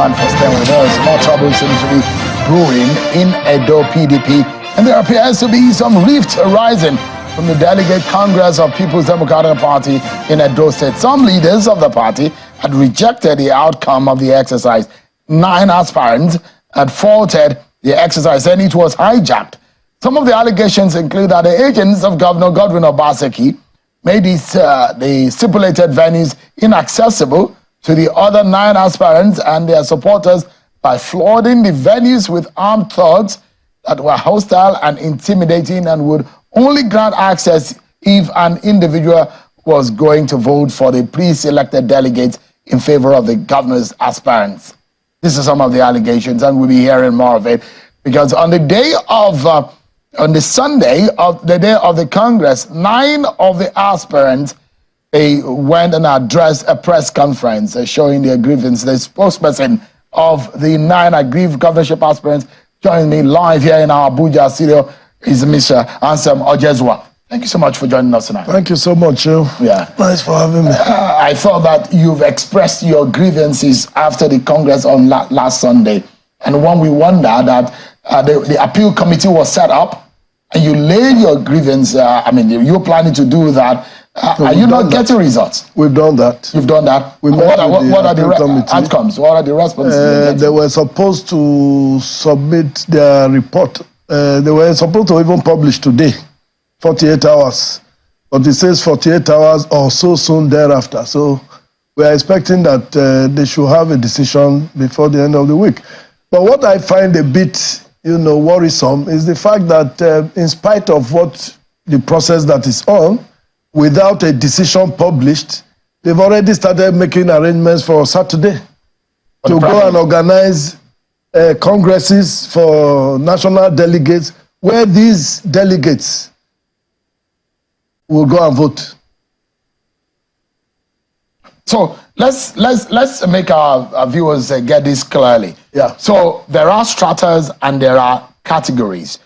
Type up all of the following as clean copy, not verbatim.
everyone, for staying with us. More trouble seems to be brewing in Edo PDP, and there appears to be some rifts arising from the Delegate Congress of People's Democratic Party in Edo State. Some leaders of the party had rejected the outcome of the exercise. 9 aspirants had faulted the exercise, saying it was hijacked. Some of the allegations include that the agents of Governor Godwin Obaseki made the stipulated venues inaccessible to the other 9 aspirants and their supporters by flooding the venues with armed thugs that were hostile and intimidating and would only grant access if an individual was going to vote for the pre-selected delegates in favor of the governor's aspirants. This is some of the allegations, and we'll be hearing more of it because on the day of on the Sunday of the day of the Congress, 9 of the aspirants, they went and addressed a press conference showing their grievance. The spokesperson of the 9 aggrieved governorship aspirants joining me live here in our Abuja studio is Mr. Anslem Ojezua. Thank you so much for joining us tonight. Thank you so much, Joe. Yeah. Nice for having me. I thought that you've expressed your grievances after the Congress on last Sunday. And when we wonder that the appeal committee was set up and you laid your grievance, you're planning to do that. Are you not getting results? We've done that. You've done that? What are the outcomes? What are the responses? They were supposed to submit their report. They were supposed to even publish today, 48 hours. But it says 48 hours or so soon thereafter. So we are expecting that they should have a decision before the end of the week. But what I find a bit, worrisome is the fact that in spite of what the process that is on, without a decision published, they've already started making arrangements for Saturday to go and organize congresses for national delegates where these delegates will go and vote. So let's make our viewers get this clearly. Yeah. So there are stratas and there are categories.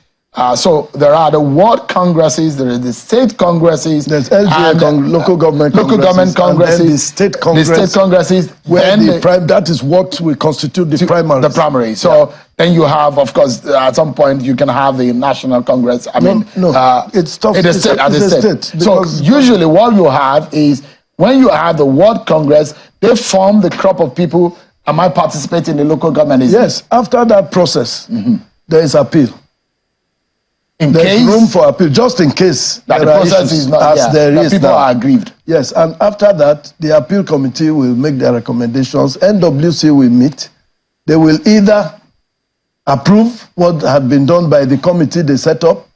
So there are the ward congresses, there are the state congresses, there's LGA local government congresses, and then the state congresses, where that is what will constitute the primaries. The primary. So then you have, of course, at some point you can have the national congress. It's tough. It's a state. So usually what you have is when you have the ward congress, they form the crop of people. Am I participating in the local government? Yes. After that process, there is appeal. There's room for appeal, just in case that the process is not people are aggrieved. Yes, and after that, the appeal committee will make their recommendations. NWC will meet. They will either approve what had been done by the committee they set up,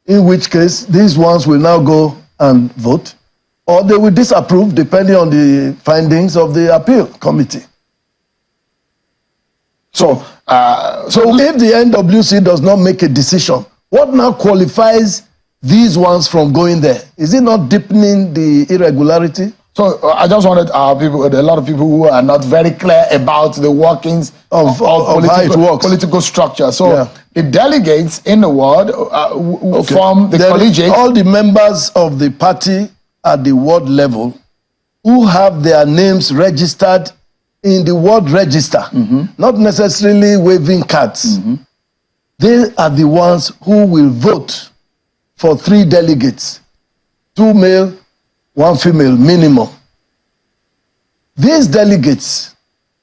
in which case these ones will now go and vote, or they will disapprove depending on the findings of the appeal committee. So if the NWC does not make a decision, what now qualifies these ones from going there? Is it not deepening the irregularity? So I just wanted a lot of people who are not very clear about the workings of how it works. Political structure. So the delegates in the ward form the collegiate. All the members of the party at the ward level who have their names registered in the ward register, not necessarily waving cards. They are the ones who will vote for 3 delegates, 2 male, 1 female minimum. These delegates,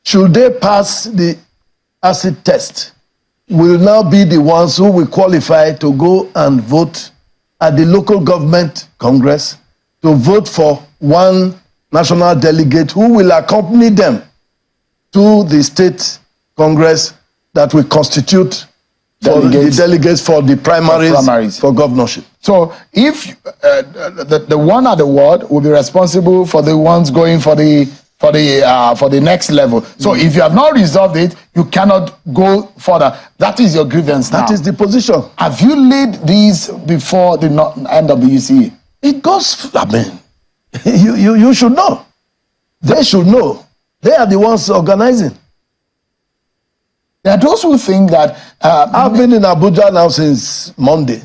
should they pass the acid test, will now be the ones who will qualify to go and vote at the local government congress to vote for 1 national delegate who will accompany them to the state congress that will constitute the delegates for the primaries for governorship. So if the one at the ward will be responsible for the ones going for the next level. So if you have not resolved it, you cannot go further. That is your grievance now. That is the position. Have you laid these before the NWC? It goes, you should know. They should know. They are the ones organizing. There are those who think that... I've been in Abuja now since Monday.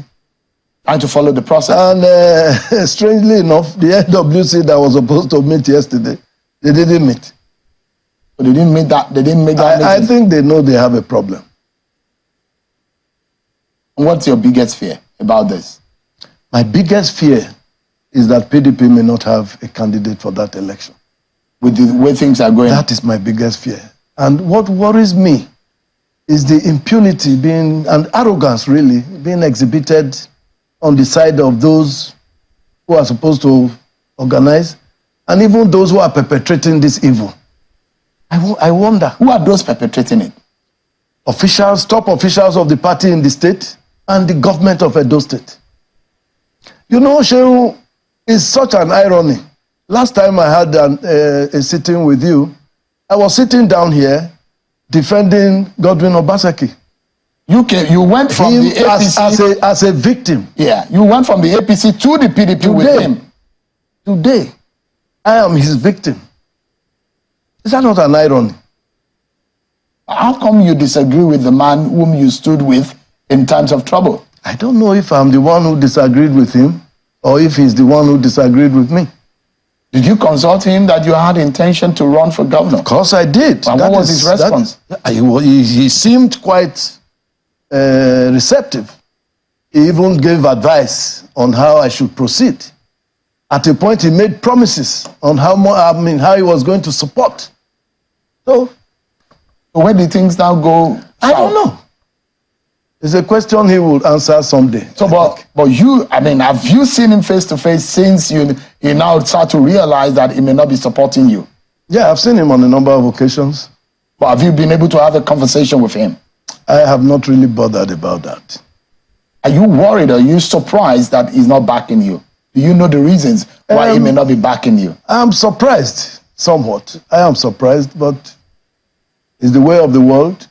And to follow the process. And strangely enough, the NWC that was supposed to meet yesterday, they didn't meet. But they didn't make that. They didn't make that. I think they know they have a problem. What's your biggest fear about this? My biggest fear is that PDP may not have a candidate for that election. With the way things are going? That is my biggest fear. And what worries me is the impunity and arrogance really being exhibited on the side of those who are supposed to organize and even those who are perpetrating this evil. I wonder. Who are those perpetrating it? Officials, top officials of the party in the state and the government of Edo State. You know, Shehu, it's such an irony. Last time I had a sitting with you, I was sitting down here defending Godwin Obaseki. You went from the APC as a victim. Yeah, you went from the APC to the PDP with him. Today, I am his victim. Is that not an irony? How come you disagree with the man whom you stood with in times of trouble? I don't know if I'm the one who disagreed with him or if he's the one who disagreed with me. Did you consult him that you had intention to run for governor? Of course I did. And what was his response? He seemed quite receptive. He even gave advice on how I should proceed. At a point, he made promises on how he was going to support. So, where did things now go south? I don't know. It's a question he will answer someday. So, but you, have you seen him face to face since you now start to realize that he may not be supporting you? Yeah, I've seen him on a number of occasions. But have you been able to have a conversation with him? I have not really bothered about that. Are you worried? Are you surprised that he's not backing you? Do you know the reasons why he may not be backing you? I'm surprised, somewhat. I am surprised, but it's the way of the world.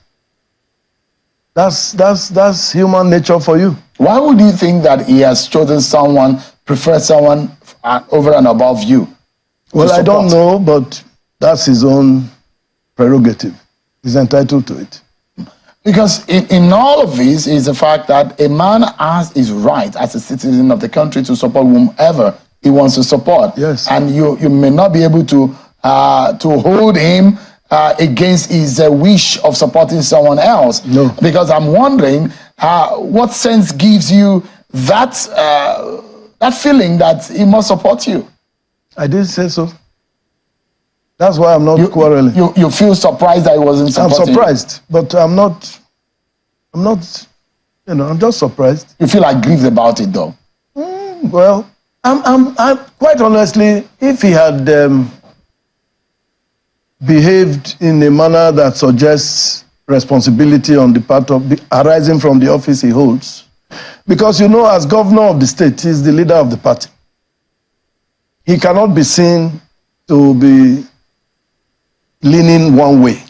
That's human nature for you. Why would you think that he has chosen preferred someone over and above you? Well, I don't know, but that's his own prerogative. He's entitled to it. Because in all of this is the fact that a man has his right as a citizen of the country to support whomever he wants to support. Yes. And you may not be able to hold him against his wish of supporting someone else. No. Because I'm wondering what sense gives you that feeling that he must support you. I didn't say so. That's why I'm not quarreling. You feel surprised that he wasn't supporting I'm surprised, but I'm not, I'm just surprised. You feel aggrieved about it though? Well, I'm quite honestly, if he had behaved in a manner that suggests responsibility on the part of arising from the office he holds, because as governor of the state, he's the leader of the party. He cannot be seen to be leaning one way.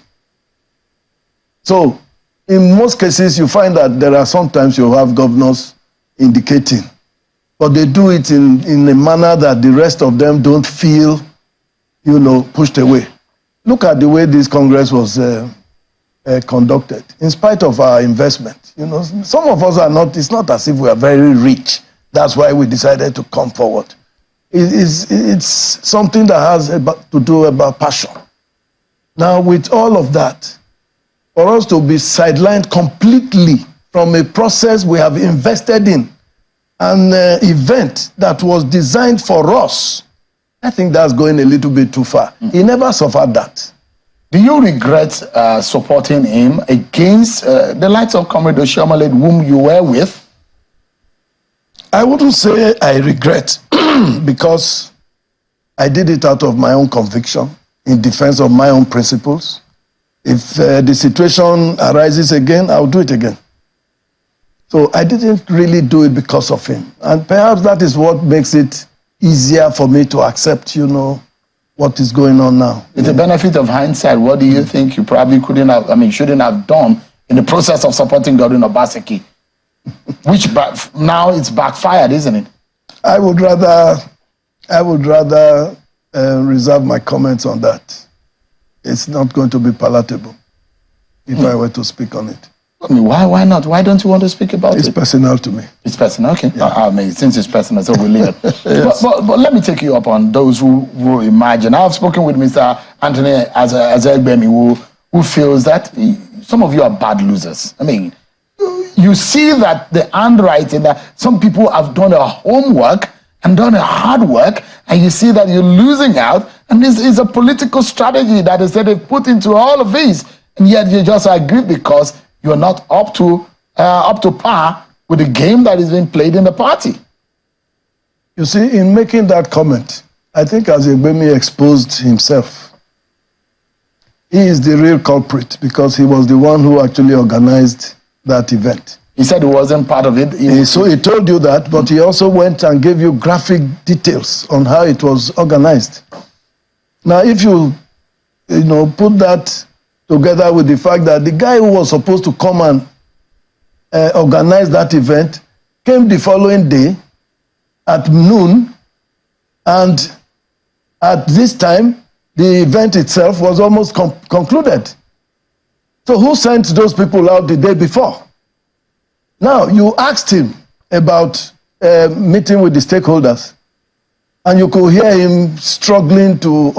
So, in most cases, you find that there are sometimes you have governors indicating, but they do it in a manner that the rest of them don't feel, pushed away. Look at the way this Congress was conducted. In spite of our investment, some of us are not, it's not as if we are very rich. That's why we decided to come forward. It's something that has to do about passion. Now, with all of that, for us to be sidelined completely from a process we have invested in, an event that was designed for us, I think that's going a little bit too far. He never suffered that. Do you regret supporting him against the likes of Comrade Oshiomhole, whom you were with? I wouldn't say I regret, because I did it out of my own conviction, in defense of my own principles. If the situation arises again, I'll do it again. So I didn't really do it because of him. And perhaps that is what makes it easier for me to accept, what is going on now. With the benefit of hindsight, what do you think you probably shouldn't have done in the process of supporting Godwin Obaseki? Which now it's backfired, isn't it? I would rather reserve my comments on that. It's not going to be palatable if I were to speak on it. Why not? Why don't you want to speak about it? It's personal to me. It's personal, okay. Yeah. Since it's personal, so we'll leave it. Yes. But let me take you up on those who imagine. I've spoken with Mr. Anthony as Egbemi who feels that some of you are bad losers. I mean, you see that the handwriting, that some people have done a homework and done a hard work, and you see that you're losing out, and this is a political strategy that is that they put into all of these, and yet you just agree because you're not up to par with the game that is being played in the party. You see, in making that comment, I think Egbemi exposed himself. He is the real culprit because he was the one who actually organized that event. He said he wasn't part of it. So he told you that, but he also went and gave you graphic details on how it was organized. Now, if you put that together with the fact that the guy who was supposed to come and organize that event came the following day at noon, and at this time, the event itself was almost concluded. So who sent those people out the day before? Now, you asked him about meeting with the stakeholders, and you could hear him struggling to,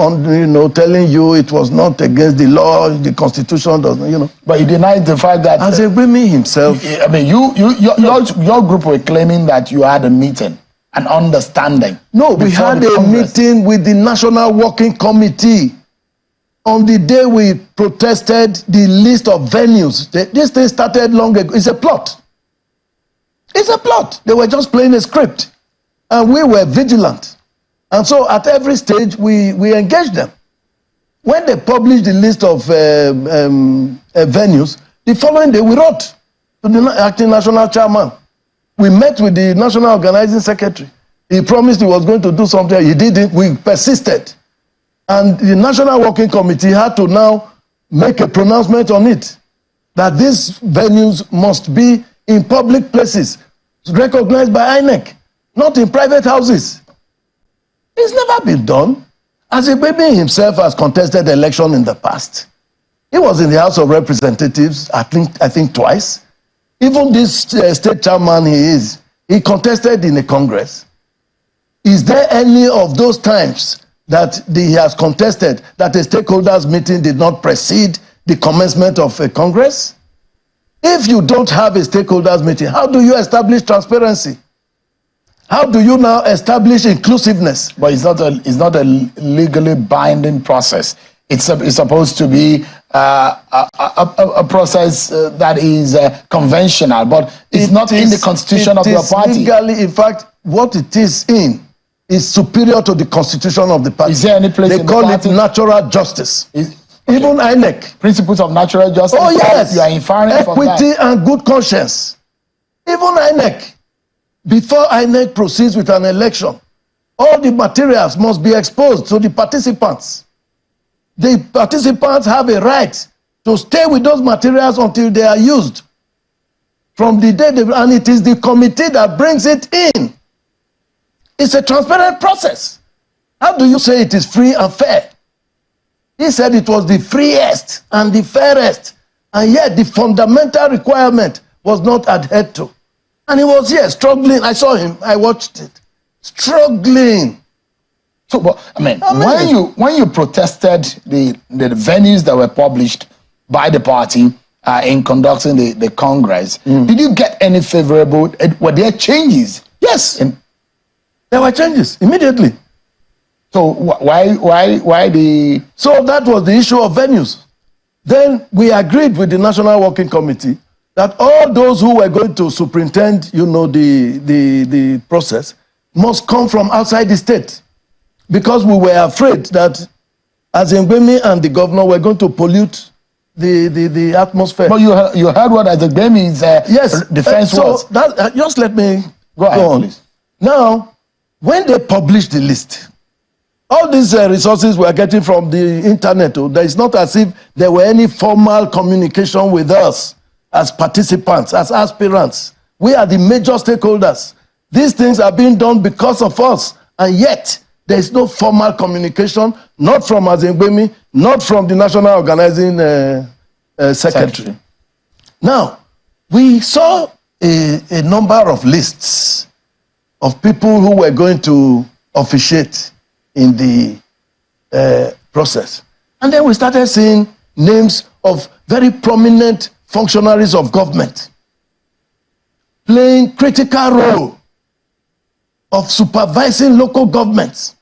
telling you it was not against the law, the constitution doesn't, But he denied the fact that Egbemi himself. I mean, your group were claiming that you had a meeting, an understanding. No, we had a meeting with the National Working Committee on the day we protested the list of venues. This thing started long ago. It's a plot. It's a plot. They were just playing a script. And we were vigilant. And so at every stage, we engaged them. When they published the list of venues, the following day we wrote to the acting national chairman. We met with the national organizing secretary. He promised he was going to do something. He didn't. We persisted. And the National Working Committee had to now make a pronouncement on it, that these venues must be in public places, recognized by INEC, not in private houses. It's never been done. Egbemi himself has contested the election in the past. He was in the House of Representatives, I think twice. Even this state chairman he contested in the Congress. Is there any of those times that he has contested that a stakeholders meeting did not precede the commencement of a Congress? If you don't have a stakeholders meeting, how do you establish transparency? How do you now establish inclusiveness? But it's not a legally binding process. It's supposed to be a process that is conventional, but it's not in the constitution of your party. Legally, in fact, what it is is superior to the constitution of the party. Is there any place they in call the party? It natural justice. Even INEC. Principles of natural justice. Oh yes. You are inferring from that. Equity and good conscience. Even INEC. Before INEC proceeds with an election, all the materials must be exposed to the participants. The participants have a right to stay with those materials until they are used. From the day and it is the committee that brings it in. It's a transparent process. How do you say it is free and fair? He said it was the freest and the fairest, and yet the fundamental requirement was not adhered to. And he was here struggling. I saw him. I watched it. Struggling. So, but, when you protested the venues that were published by the party in conducting the Congress, did you get any favorable? Were there changes? Yes. There were changes immediately. So why the? So that was the issue of venues. Then we agreed with the National Working Committee that all those who were going to superintend, the process, must come from outside the state, because we were afraid that Egbemi and the governor were going to pollute the atmosphere. But you heard what Egbemi's defense was. Just let me go on, please. Now, when they published the list, all these resources we are getting from the internet. There is not as if there were any formal communication with us as participants, as aspirants. We are the major stakeholders. These things are being done because of us, and yet there is no formal communication, not from Egbemi, not from the National Organizing Secretary. Now, we saw a number of lists of people who were going to officiate in the process. And then we started seeing names of very prominent functionaries of government playing critical role of supervising local governments,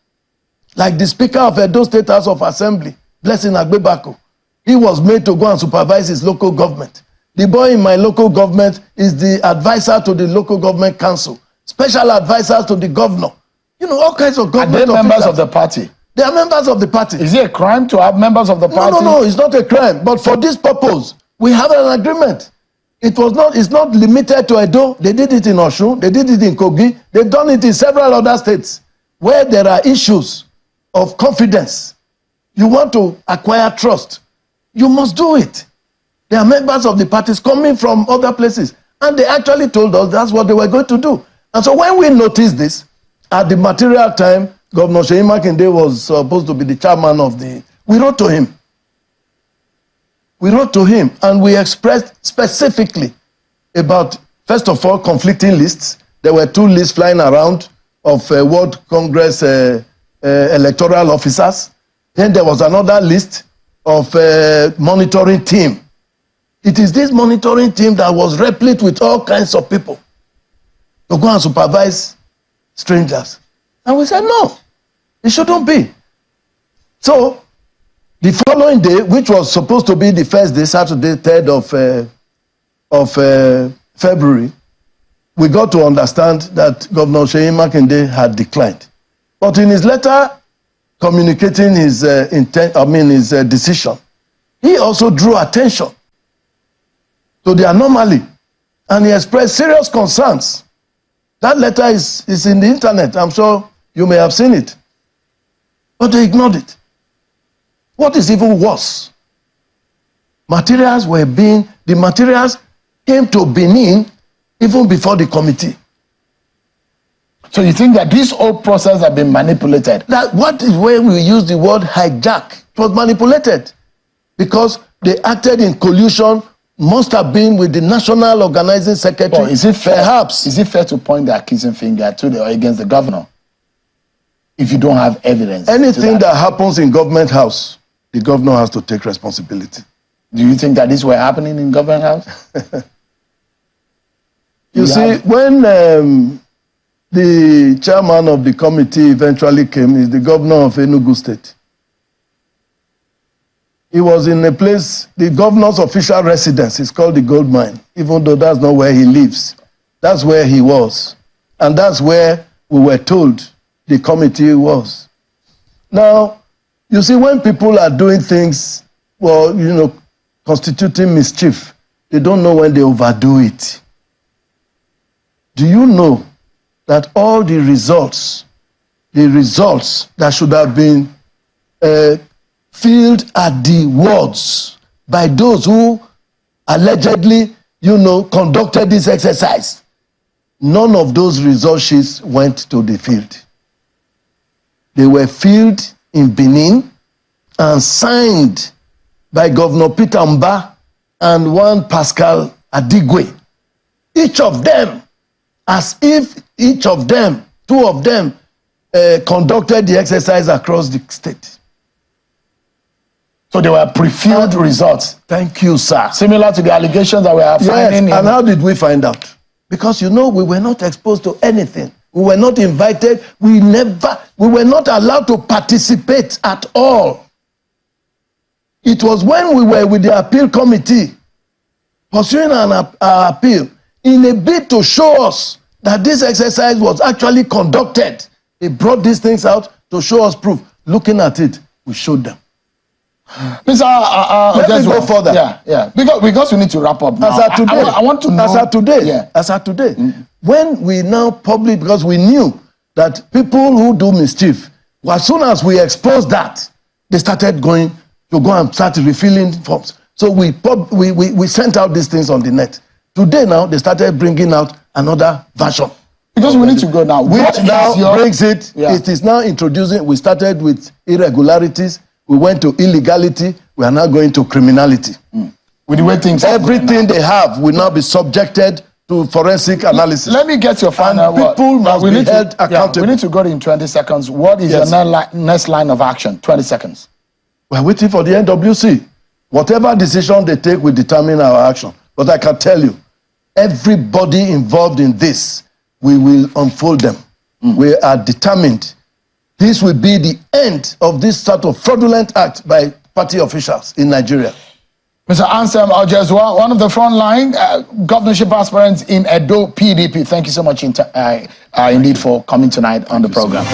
like the Speaker of Edo State House of Assembly, Blessing Agbebako. He was made to go and supervise his local government. The boy in my local government is the advisor to the local government council, special advisors to the governor. You know, all kinds of government officials. Are they members of the party? They are members of the party. Is it a crime to have members of the party? No, it's not a crime. But for this purpose, we have an agreement. It's not limited to Edo. They did it in Osun. They did it in Kogi. They've done it in several other states where there are issues of confidence. You want to acquire trust. You must do it. They are members of the parties coming from other places. And they actually told us that's what they were going to do. And so when we noticed this, at the material time, Governor Seyi Makinde was supposed to be the chairman of the... We wrote to him. We wrote to him and we expressed specifically about, first of all, conflicting lists. There were 2 lists flying around of World Congress electoral officers. Then there was another list of monitoring team. It is this monitoring team that was replete with all kinds of people to go and supervise strangers. And we said, no, it shouldn't be. So, the following day, which was supposed to be the first day, Saturday, 3rd of February, we got to understand that Governor Seyi Makinde had declined. But in his letter communicating his decision, he also drew attention to the anomaly, and he expressed serious concerns. That letter is in the internet. I'm sure you may have seen it. But they ignored it. What is even worse? The materials came to Benin even before the committee. So you think that this whole process has been manipulated? What is where we use the word hijack? It was manipulated because they acted in collusion, must have been with the National Organizing Secretary. Is it fair? Perhaps. Is it fair to point the accusing finger against the governor if you don't have evidence? Anything that happens in government house, the governor has to take responsibility. Do you think that this were happening in government house? You see, when the chairman of the committee eventually came, is the governor of Enugu State. He was in a place, the governor's official residence is called the Gold Mine, even though that's not where he lives. That's where he was. And that's where we were told the committee was. Now, you see, when people are doing things, well, you know, constituting mischief, they don't know when they overdo it. Do you know that all the results that should have been filled at the wards by those who allegedly, you know, conducted this exercise, none of those result sheets went to the field. They were filled in Benin and signed by Governor Peter Mba and one Pascal Adigwe. Each of them, as if each of them, 2 of them, conducted the exercise across the state. So they were pre-filled results. Thank you, sir. Similar to the allegations that we are finding. Yes, and how did we find out? Because, you know, we were not exposed to anything. We were not invited. We were not allowed to participate at all. It was when we were with the appeal committee pursuing our appeal in a bid to show us that this exercise was actually conducted. They brought these things out to show us proof. Looking at it, we showed them. Mr. Let me go further. Yeah. Because we need to wrap up now. As at today, I want to know. As at today, when we now publish, because we knew that people who do mischief, as soon as we exposed that, they started going to go and start refilling forms. So we sent out these things on the net. Today now, they started bringing out another version. Because we need to go now. Which now brings it, it is now introducing, we started with irregularities, we went to illegality, we are now going to criminality. With the way things everything they have will now be subjected to forensic analysis. Let me get your final word. People must be held accountable. We need to go in 20 seconds. What is your next line of action? 20 seconds. We're waiting for the NWC. Whatever decision they take will determine our action. But I can tell you, everybody involved in this, we will unfold them. We are determined. This will be the end of this sort of fraudulent act by party officials in Nigeria. Mr. Anslem Ojezua, one of the frontline governorship aspirants in Edo PDP. Thank you so much indeed for coming tonight on the program.